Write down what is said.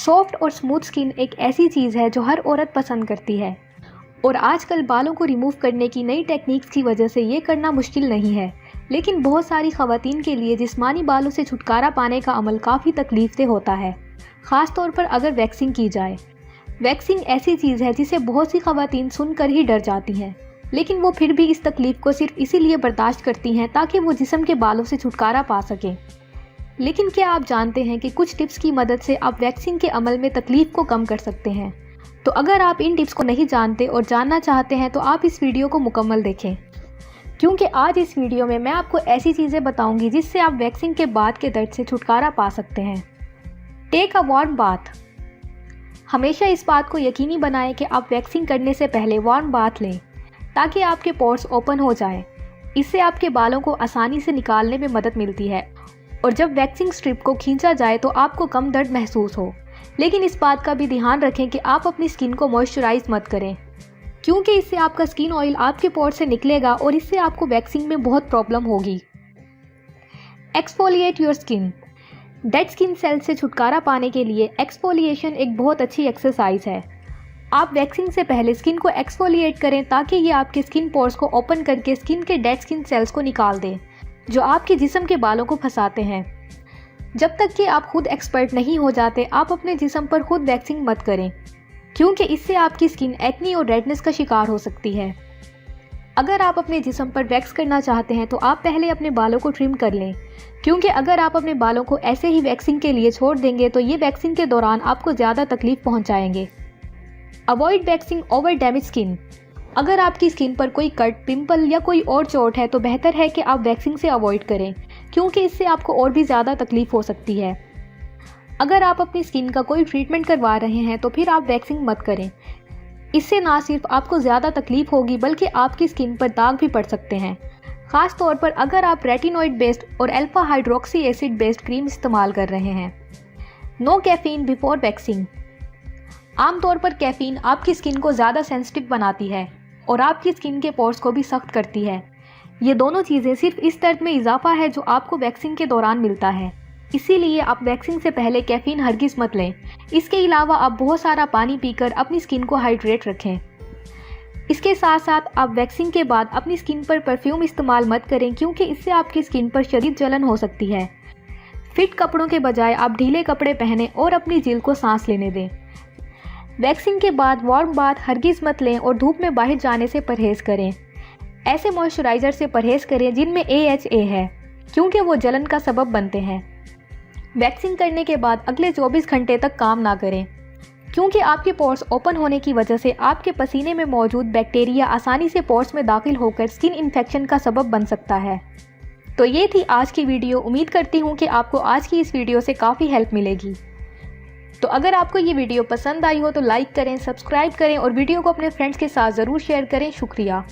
Soft और smooth skin एक ऐसी चीज़ है जो हर औरत पसंद करती है और आजकल बालों को रिमूव करने की नई टेक्निक्स की वजह से ये करना मुश्किल नहीं है। लेकिन बहुत सारी खवातीन के लिए जिस्मानी बालों से छुटकारा पाने का अमल काफ़ी तकलीफदेह होता है, ख़ास तौर पर अगर वैक्सिंग की जाए। वैक्सिंग ऐसी चीज़ है जिसे बहुत सी खवातीन सुनकर ही डर जाती हैं, लेकिन वो फिर भी इस तकलीफ़ को सिर्फ इसीलिए बर्दाश्त करती हैं ताकि वो जिस्म के बालों से छुटकारा पा सकें। लेकिन क्या आप जानते हैं कि कुछ टिप्स की मदद से आप वैक्सिंग के अमल में तकलीफ को कम कर सकते हैं? तो अगर आप इन टिप्स को नहीं जानते और जानना चाहते हैं तो आप इस वीडियो को मुकम्मल देखें, क्योंकि आज इस वीडियो में मैं आपको ऐसी चीज़ें बताऊंगी जिससे आप वैक्सिंग के बाद के दर्द से छुटकारा पा सकते हैं। Take a warm bath. हमेशा इस बात को यकीनी बनाएं कि आप वैक्सिंग करने से पहले वार्म बाथ लें ताकि आपके पोर्स ओपन हो जाएं। इससे आपके बालों को आसानी से निकालने में मदद मिलती है और जब वैक्सिंग स्ट्रिप को खींचा जाए तो आपको कम दर्द महसूस हो। लेकिन इस बात का भी ध्यान रखें कि आप अपनी स्किन को मॉइस्चराइज मत करें, क्योंकि इससे आपका स्किन ऑयल आपके पोर से निकलेगा और इससे आपको वैक्सिंग में बहुत प्रॉब्लम होगी। Exfoliate your skin. Dead skin cells से छुटकारा पाने के लिए एक्सफोलिएशन एक बहुत अच्छी एक्सरसाइज है। आप वैक्सिंग से पहले स्किन को एक्सफोलिएट करें ताकि ये आपके स्किन पोर्स को ओपन करके स्किन के डेड स्किन सेल्स को निकाल दें जो आपके जिस्म के बालों को फंसाते हैं। जब तक कि आप खुद एक्सपर्ट नहीं हो जाते, आप अपने जिस्म पर खुद वैक्सिंग मत करें, क्योंकि इससे आपकी स्किन एक्नी और रेडनेस का शिकार हो सकती है। अगर आप अपने जिस्म पर वैक्स करना चाहते हैं तो आप पहले अपने बालों को ट्रिम कर लें, क्योंकि अगर आप अपने बालों को ऐसे ही वैक्सिंग के लिए छोड़ देंगे तो ये वैक्सिंग के दौरान आपको ज़्यादा तकलीफ पहुँचाएंगे। Avoid waxing over damage skin. अगर आपकी स्किन पर कोई कट, पिंपल या कोई और चोट है तो बेहतर है कि आप वैक्सिंग से अवॉइड करें, क्योंकि इससे आपको और भी ज़्यादा तकलीफ हो सकती है। अगर आप अपनी स्किन का कोई ट्रीटमेंट करवा रहे हैं तो फिर आप वैक्सिंग मत करें। इससे ना सिर्फ आपको ज़्यादा तकलीफ होगी बल्कि आपकी स्किन पर दाग भी पड़ सकते हैं, ख़ास तौर पर अगर आप रेटिनॉइड बेस्ड और alpha hydroxy acid based cream इस्तेमाल कर रहे हैं। No caffeine before waxing. आमतौर पर कैफीन आपकी स्किन को ज़्यादा सेंसिटिव बनाती है और आपकी स्किन के पोर्स को भी सख्त करती है। ये दोनों चीज़ें सिर्फ इस दर्द में इजाफा है जो आपको वैक्सिंग के दौरान मिलता है, इसीलिए आप वैक्सिंग से पहले कैफीन हरगिज़ मत लें। इसके अलावा आप बहुत सारा पानी पीकर अपनी स्किन को हाइड्रेट रखें। इसके साथ साथ आप वैक्सिंग के बाद अपनी स्किन पर परफ्यूम इस्तेमाल मत करें, क्योंकि इससे आपकी स्किन पर शदीद जलन हो सकती है। फिट कपड़ों के बजाय आप ढीले कपड़े पहनें और अपनी जिल्द को सांस लेने दें। वैक्सिंग के बाद वार्म बाथ हरगिज़ मत लें और धूप में बाहर जाने से परहेज़ करें। ऐसे मॉइस्चराइज़र से परहेज़ करें जिनमें AHA है, क्योंकि वो जलन का सबब बनते हैं। वैक्सिंग करने के बाद अगले 24 घंटे तक काम ना करें, क्योंकि आपके पोर्स ओपन होने की वजह से आपके पसीने में मौजूद बैक्टीरिया आसानी से पोर्स में दाखिल होकर स्किन इन्फेक्शन का सबब बन सकता है। तो ये थी आज की वीडियो। उम्मीद करती हूँ कि आपको आज की इस वीडियो से काफ़ी हेल्प मिलेगी। तो अगर आपको ये वीडियो पसंद आई हो तो लाइक करें, सब्सक्राइब करें और वीडियो को अपने फ्रेंड्स के साथ ज़रूर शेयर करें। शुक्रिया।